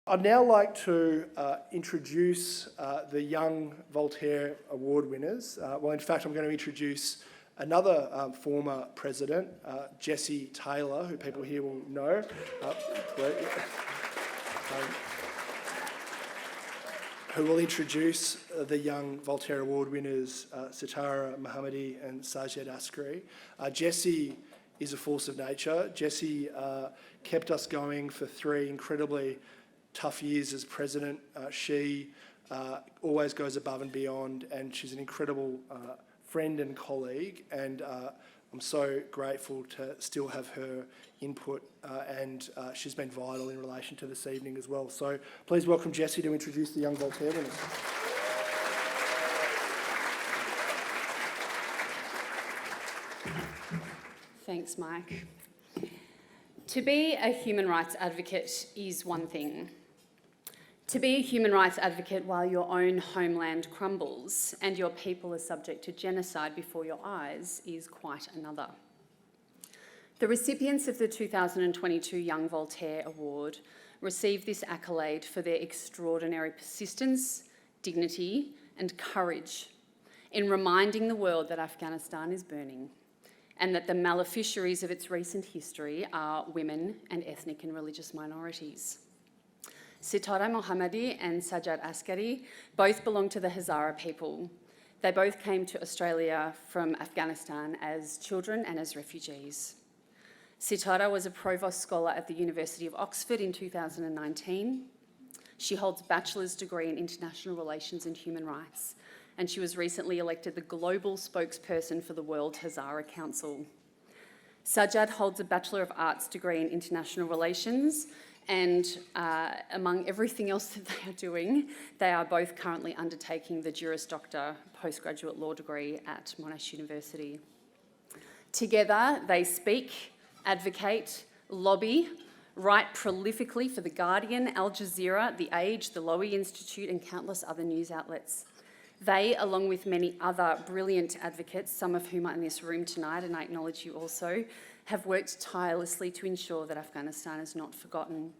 I'd now like to introduce the young Voltaire Award winners. Well, in fact, I'm going to introduce another former president, Jessie Taylor, who people here will know. Who will introduce the young Voltaire Award winners, Sitarah Mohammadi and Sajjad Askary. Jessie is a force of nature. Jessie kept us going for 3 incredibly tough years as president. She always goes above and beyond, and she's an incredible friend and colleague, and I'm so grateful to still have her input, and she's been vital in relation to this evening as well. So please welcome Jessie to introduce the young Voltaire winners. Thanks, Mike. To be a human rights advocate is one thing. To be a human rights advocate while your own homeland crumbles and your people are subject to genocide before your eyes is quite another. The recipients of the 2022 Young Voltaire Award receive this accolade for their extraordinary persistence, dignity, and courage in reminding the world that Afghanistan is burning and that the maleficiaries of its recent history are women and ethnic and religious minorities. Sitarah Mohammadi and Sajjad Askary both belong to the Hazara people. They both came to Australia from Afghanistan as children and as refugees. Sitarah was a Provost Scholar at the University of Oxford in 2019. She holds a bachelor's degree in International Relations and Human Rights, and she was recently elected the global spokesperson for the World Hazara Council. Sajjad holds a Bachelor of Arts degree in International Relations, and among everything else that they are doing, they are both currently undertaking the Juris Doctor postgraduate law degree at Monash University. Together, they speak, advocate, lobby, write prolifically for The Guardian, Al Jazeera, The Age, the Lowy Institute, and countless other news outlets. They, along with many other brilliant advocates, some of whom are in this room tonight, and I acknowledge you also, have worked tirelessly to ensure that Afghanistan is not forgotten.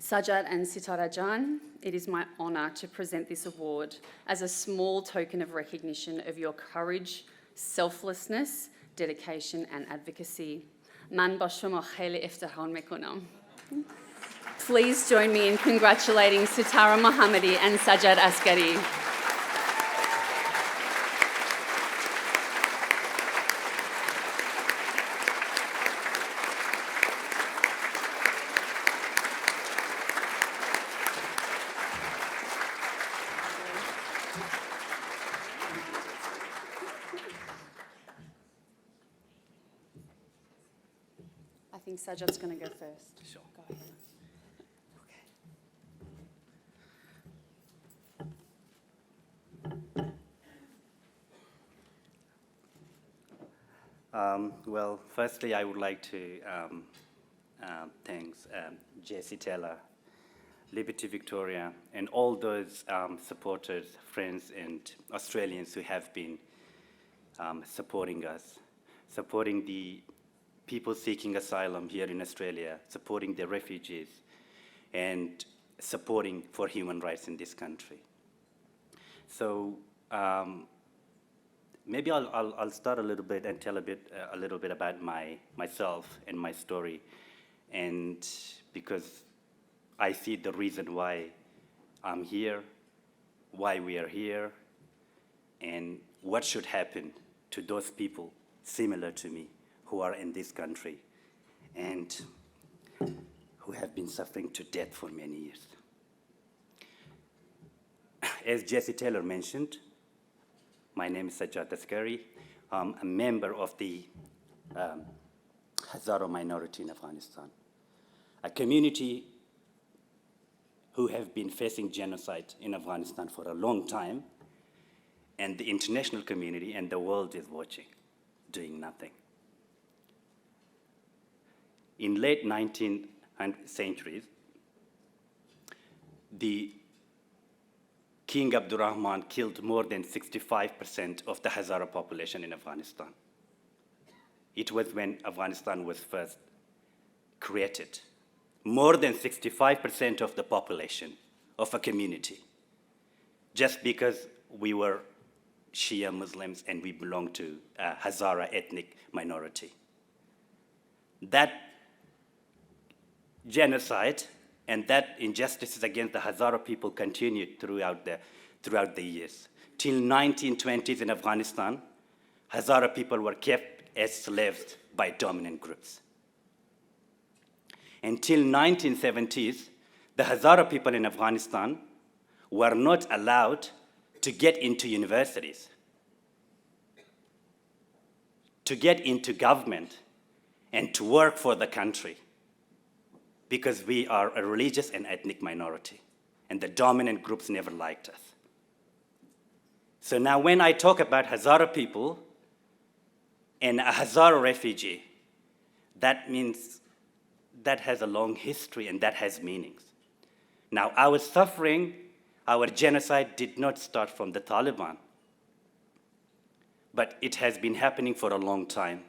Sajjad and Sitarah Jan, it is my honour to present this award as a small token of recognition of your courage, selflessness, dedication and advocacy. Man ba shoma kheli iftihar mekonam. Please join me in congratulating Sitarah Mohammadi and Sajjad Askary. I think Sajjad's going to go first. Sure. Go ahead. Well, firstly, I would like to thank Jessie Taylor, Liberty Victoria, and all those supporters, friends, and Australians who have been supporting us, supporting the people seeking asylum here in Australia, supporting the refugees, and supporting for human rights in this country. So maybe I'll start a little bit and tell a little bit about myself and my story, and because I see the reason why I'm here, why we are here, and what should happen to those people similar to me who are in this country and who have been suffering to death for many years. As Jessie Taylor mentioned, my name is Sajjad Askary. I'm a member of the Hazara minority in Afghanistan, a community who have been facing genocide in Afghanistan for a long time, and the international community and the world is watching, doing nothing. In late 19th centuries, the King Abdurrahman killed more than 65% of the Hazara population in Afghanistan. It was when Afghanistan was first created. more than 65% of the population of a community, just because we were Shia Muslims and we belong to a Hazara ethnic minority. That genocide and that injustices against the Hazara people continued throughout the years. Till 1920s in Afghanistan, Hazara people were kept as slaves by dominant groups. Until 1970s, the Hazara people in Afghanistan were not allowed to get into universities, to get into government, and to work for the country, because we are a religious and ethnic minority, and the dominant groups never liked us. So now when I talk about Hazara people and a Hazara refugee, that means that has a long history and that has meanings. Now, our suffering, our genocide did not start from the Taliban, but it has been happening for a long time.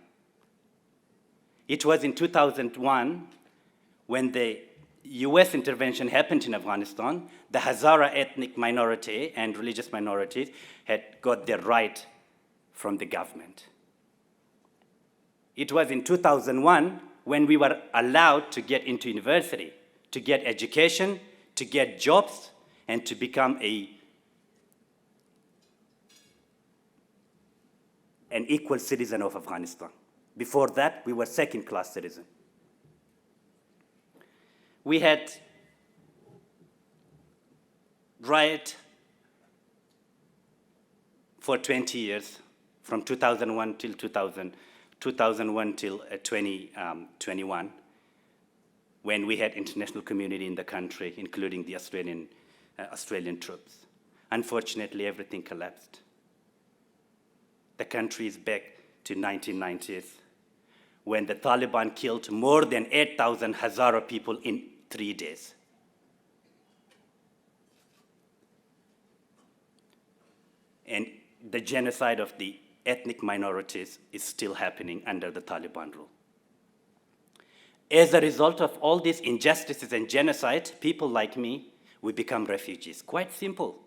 It was in 2001 when the US intervention happened in Afghanistan. The Hazara ethnic minority and religious minorities had got their right from the government. It was in 2001 when we were allowed to get into university, to get education, to get jobs, and to become an equal citizen of Afghanistan. Before that, we were second-class citizens. We had riot for 20 years, from 2001 till 2001 till 2021, when we had international community in the country, including the Australian troops. Unfortunately, everything collapsed. The country is back to 1990s, when the Taliban killed more than 8,000 Hazara people in 3 days. And the genocide of the ethnic minorities is still happening under the Taliban rule. As a result of all these injustices and genocide, people like me, we become refugees. Quite simple.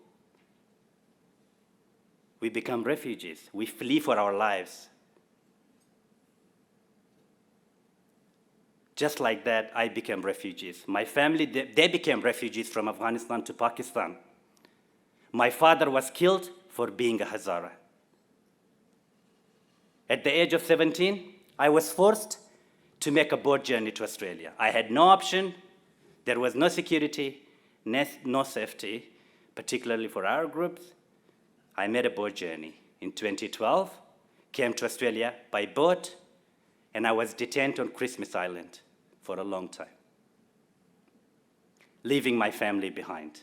We become refugees. We flee for our lives. Just like that, I became refugees. My family, they became refugees from Afghanistan to Pakistan. My father was killed for being a Hazara. At the age of 17, I was forced to make a boat journey to Australia. I had no option. There was no security, no safety, particularly for our groups. I made a boat journey. In 2012, came to Australia by boat, and I was detained on Christmas Island for a long time, leaving my family behind.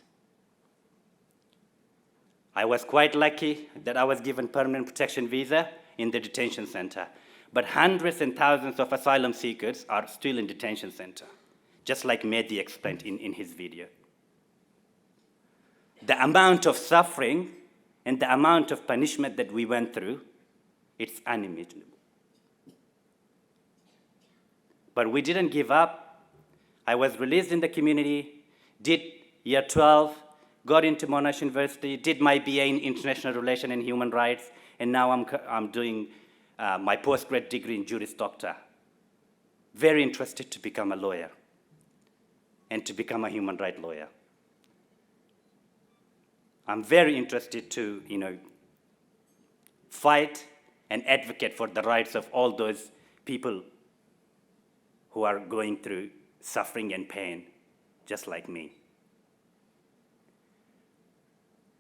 I was quite lucky that I was given permanent protection visa in the detention center, but hundreds and thousands of asylum seekers are still in detention center, just like Mehdi explained in his video. The amount of suffering and the amount of punishment that we went through, it's unimaginable. But we didn't give up. I was released in the community, did year 12, got into Monash University, did my BA in International Relations and Human Rights, and now I'm doing my postgrad degree in Juris Doctor. Very interested to become a lawyer and to become a human rights lawyer. I'm very interested to, fight and advocate for the rights of all those people who are going through suffering and pain, just like me.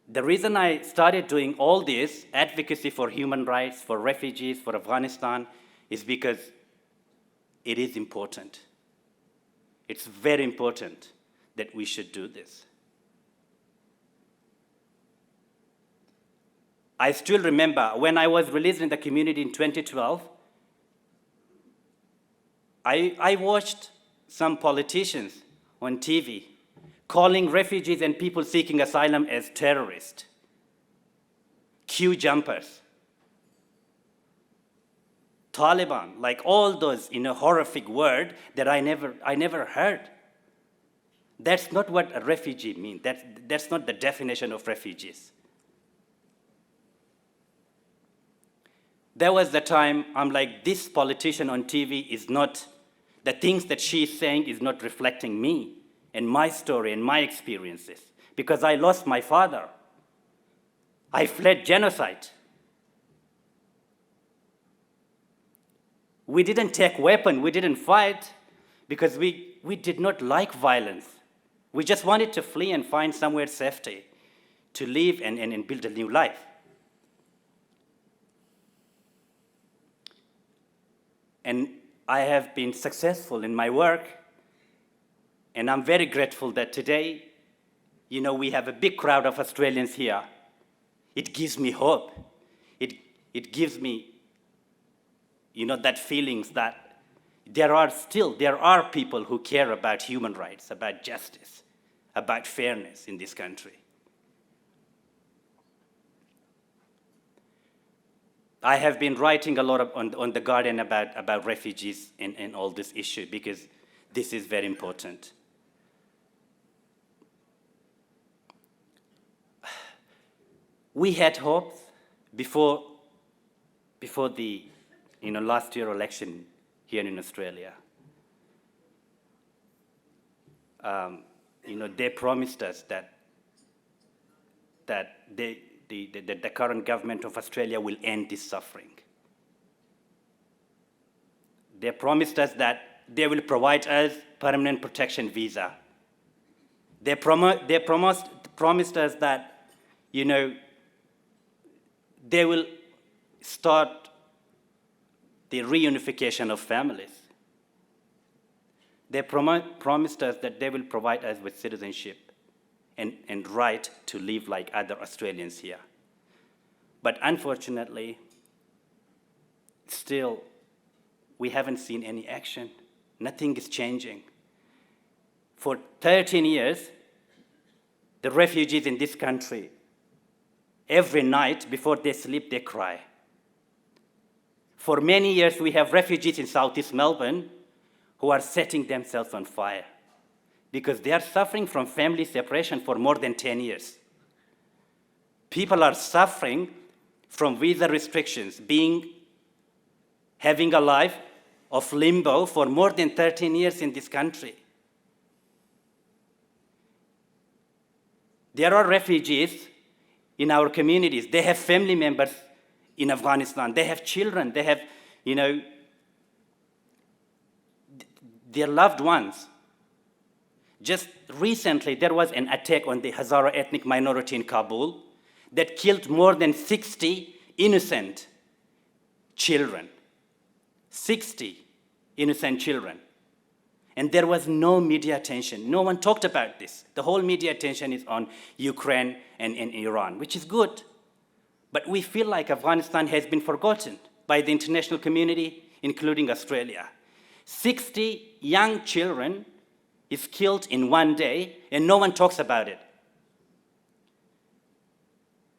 The reason I started doing all this advocacy for human rights, for refugees, for Afghanistan, is because it is important. It's very important that we should do this. I still remember when I was released in the community in 2012, I watched some politicians on TV calling refugees and people seeking asylum as terrorists, queue jumpers, Taliban, like all those horrific words that I never heard That's not what a refugee means. That's not the definition of refugees. There was the time I'm like, this politician on TV is not, the things that she's saying is not reflecting me and my story and my experiences, because I lost my father. I fled genocide. We didn't take weapon, we didn't fight, because we did not like violence. We just wanted to flee and find somewhere safety to live and build a new life. And I have been successful in my work, and I'm very grateful that today, we have a big crowd of Australians here. It gives me hope. It gives me, that feelings that there are people who care about human rights, about justice, about fairness in this country. I have been writing a lot on The Guardian about refugees and all this issue, because this is very important. We had hopes before the last year election here in Australia. They promised us that the current government of Australia will end this suffering. They promised us that they will provide us permanent protection visa. They promised us that, they will start the reunification of families. They promised us that they will provide us with citizenship and right to live like other Australians here. But unfortunately, still, we haven't seen any action. Nothing is changing. For 13 years, the refugees in this country, every night before they sleep, they cry. For many years, we have refugees in Southeast Melbourne who are setting themselves on fire because they are suffering from family separation for more than 10 years. People are suffering from visa restrictions, having a life of limbo for more than 13 years in this country. There are refugees in our communities. They have family members in Afghanistan. They have children. They have, their loved ones. Just recently, there was an attack on the Hazara ethnic minority in Kabul that killed more than 60 innocent children. 60 innocent children. And there was no media attention. No one talked about this. The whole media attention is on Ukraine and Iran, which is good. But we feel like Afghanistan has been forgotten by the international community, including Australia. 60 young children is killed in one day, and no one talks about it.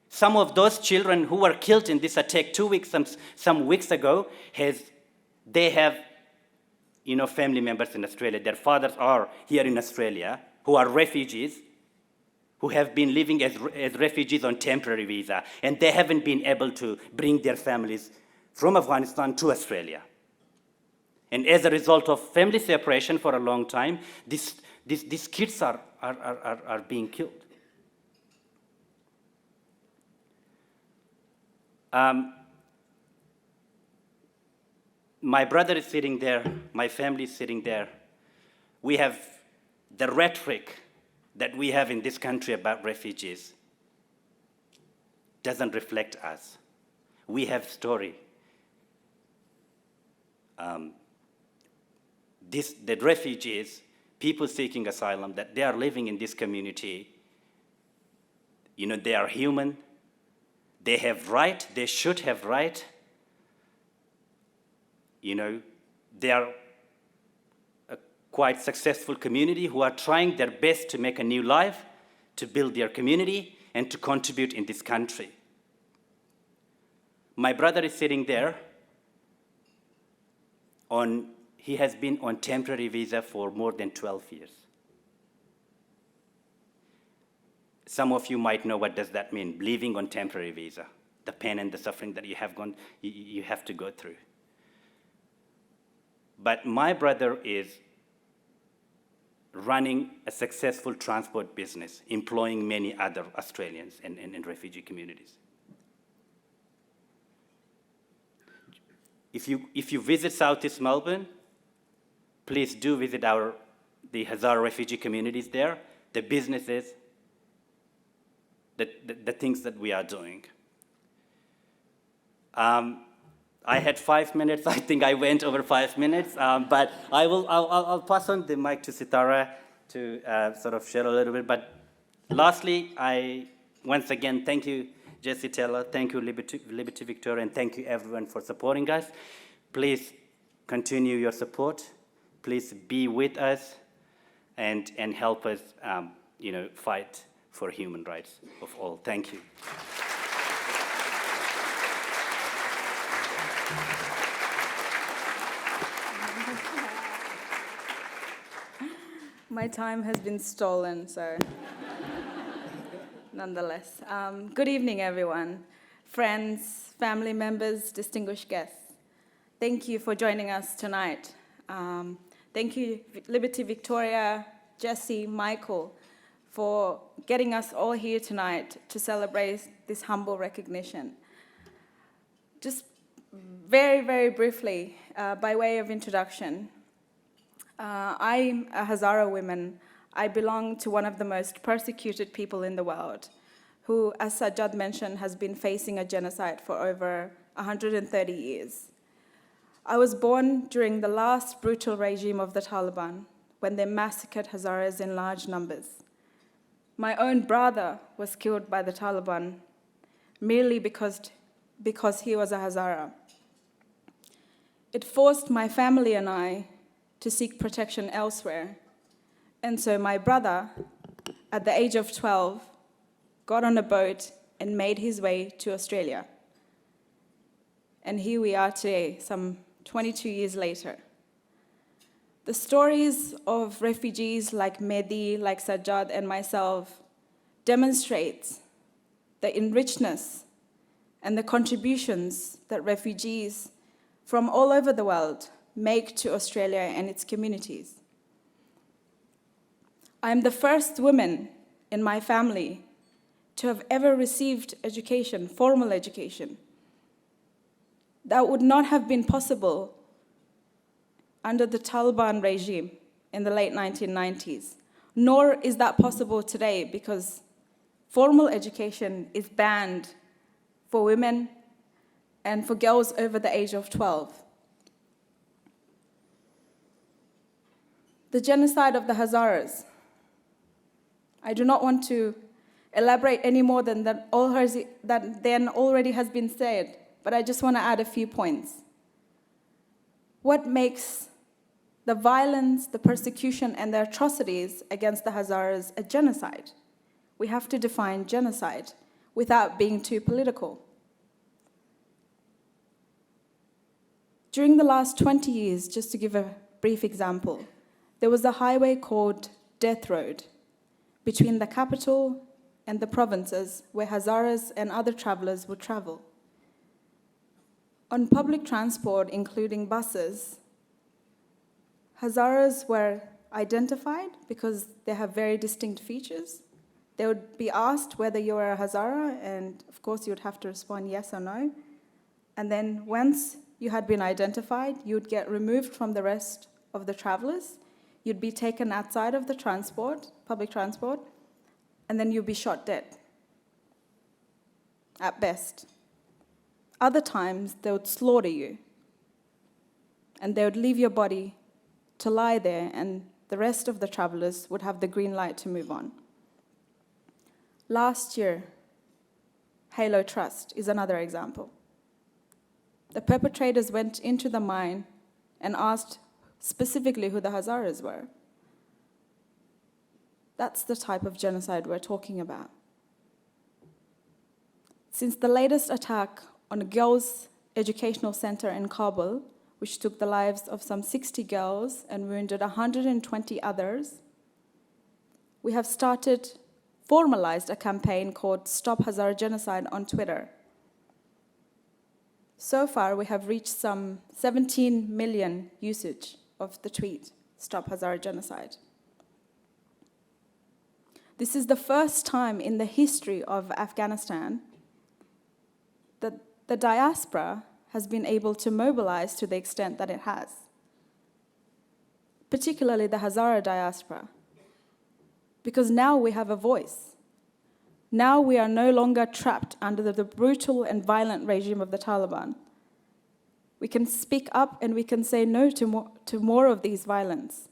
Some of those children who were killed in this attack some weeks ago, they have family members in Australia. Their fathers are here in Australia, who are refugees, who have been living as refugees on temporary visa, and they haven't been able to bring their families from Afghanistan to Australia. And as a result of family separation for a long time, these kids are being killed. My brother is sitting there, my family is sitting there. We have the rhetoric that we have in this country about refugees doesn't reflect us. We have story. The refugees, people seeking asylum, that they are living in this community, they are human, they have right, they should have right. They are a quite successful community who are trying their best to make a new life, to build their community, and to contribute in this country. My brother is sitting there he has been on temporary visa for more than 12 years. some of you might know what does that mean, living on temporary visa, the pain and the suffering that you have to go through. But my brother is running a successful transport business, employing many other Australians in refugee communities. If you visit Southeast Melbourne, please do visit the Hazara refugee communities there, the businesses, the things that we are doing. I had 5 minutes. I think I went over 5 minutes, but I'll pass on the mic to Sitarah to sort of share a little bit. But lastly, once again, thank you, Jessie Taylor, thank you, Liberty Victoria, and thank you everyone for supporting us. Please continue your support. Please be with us and help us, fight for human rights of all. Thank you. My time has been stolen, so nonetheless. Good evening, everyone. Friends, family members, distinguished guests. Thank you for joining us tonight. Thank you, Liberty Victoria, Jessie, Michael, for getting us all here tonight to celebrate this humble recognition. Just very, very briefly, by way of introduction, I'm a Hazara woman. I belong to one of the most persecuted people in the world, who, as Sajjad mentioned, has been facing a genocide for over 130 years. I was born during the last brutal regime of the Taliban, when they massacred Hazaras in large numbers. My own brother was killed by the Taliban merely because he was a Hazara. It forced my family and I to seek protection elsewhere. And so my brother, at the age of 12, got on a boat and made his way to Australia. And here we are today, some 22 years later. The stories of refugees like Mehdi, like Sajjad, and myself demonstrates the enrichedness and the contributions that refugees from all over the world make to Australia and its communities. I'm the first woman in my family to have ever received education, formal education. That would not have been possible under the Taliban regime in the late 1990s, nor is that possible today because formal education is banned for women and for girls over the age of 12. The genocide of the Hazaras. I do not want to elaborate any more than that then already has been said, but I just want to add a few points. What makes the violence, the persecution, and the atrocities against the Hazaras a genocide? We have to define genocide without being too political. During the last 20 years, just to give a brief example, there was a highway called Death Road between the capital and the provinces where Hazaras and other travelers would travel. On public transport, including buses, Hazaras were identified because they have very distinct features. They would be asked whether you were a Hazara, and of course you would have to respond yes or no. And then once you had been identified, you would get removed from the rest of the travelers. You'd be taken outside of the public transport, and then you'd be shot dead, at best. Other times, they would slaughter you, and they would leave your body to lie there, and the rest of the travelers would have the green light to move on. Last year, Halo Trust is another example. The perpetrators went into the mine and asked specifically who the Hazaras were. That's the type of genocide we're talking about. Since the latest attack on a girls' educational center in Kabul, which took the lives of some 60 girls and wounded 120 others, we have started formalized a campaign called Stop Hazara Genocide on Twitter. So far, we have reached some 17 million usage of the tweet, Stop Hazara Genocide. This is the first time in the history of Afghanistan that the diaspora has been able to mobilize to the extent that it has, particularly the Hazara diaspora, because now we have a voice. Now we are no longer trapped under the brutal and violent regime of the Taliban. We can speak up and we can say no to more of these violence.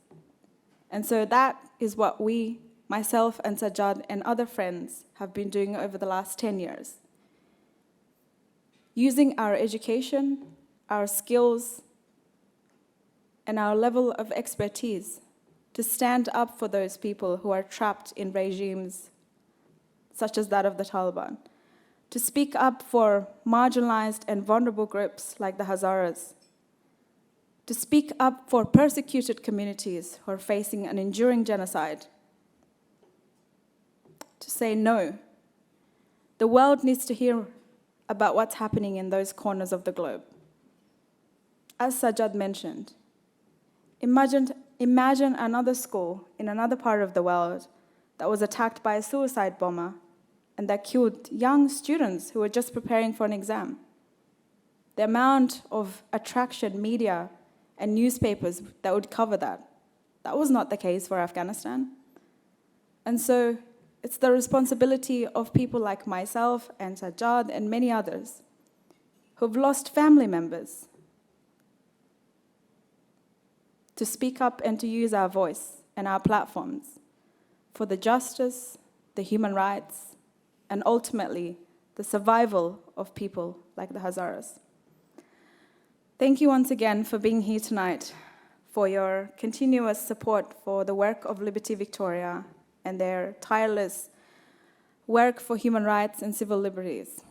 And so that is what we, myself and Sajjad and other friends, have been doing over the last 10 years. Using our education, our skills, and our level of expertise to stand up for those people who are trapped in regimes such as that of the Taliban, to speak up for marginalized and vulnerable groups like the Hazaras, to speak up for persecuted communities who are facing an enduring genocide, to say no. The world needs to hear about what's happening in those corners of the globe. As Sajjad mentioned, imagine another school in another part of the world that was attacked by a suicide bomber and that killed young students who were just preparing for an exam. The amount of attraction, media, and newspapers that would cover that was not the case for Afghanistan. And so it's the responsibility of people like myself and Sajjad and many others who've lost family members to speak up and to use our voice and our platforms for the justice, the human rights, and ultimately the survival of people like the Hazaras. Thank you once again for being here tonight, for your continuous support for the work of Liberty Victoria and their tireless work for human rights and civil liberties.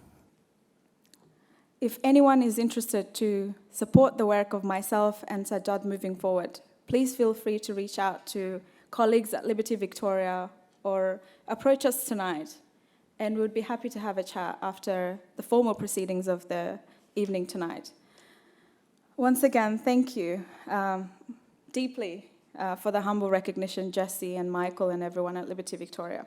If anyone is interested to support the work of myself and Sajjad moving forward, please feel free to reach out to colleagues at Liberty Victoria or approach us tonight, and we'd be happy to have a chat after the formal proceedings of the evening tonight. Once again, thank you deeply for the humble recognition, Jesse and Michael and everyone at Liberty Victoria.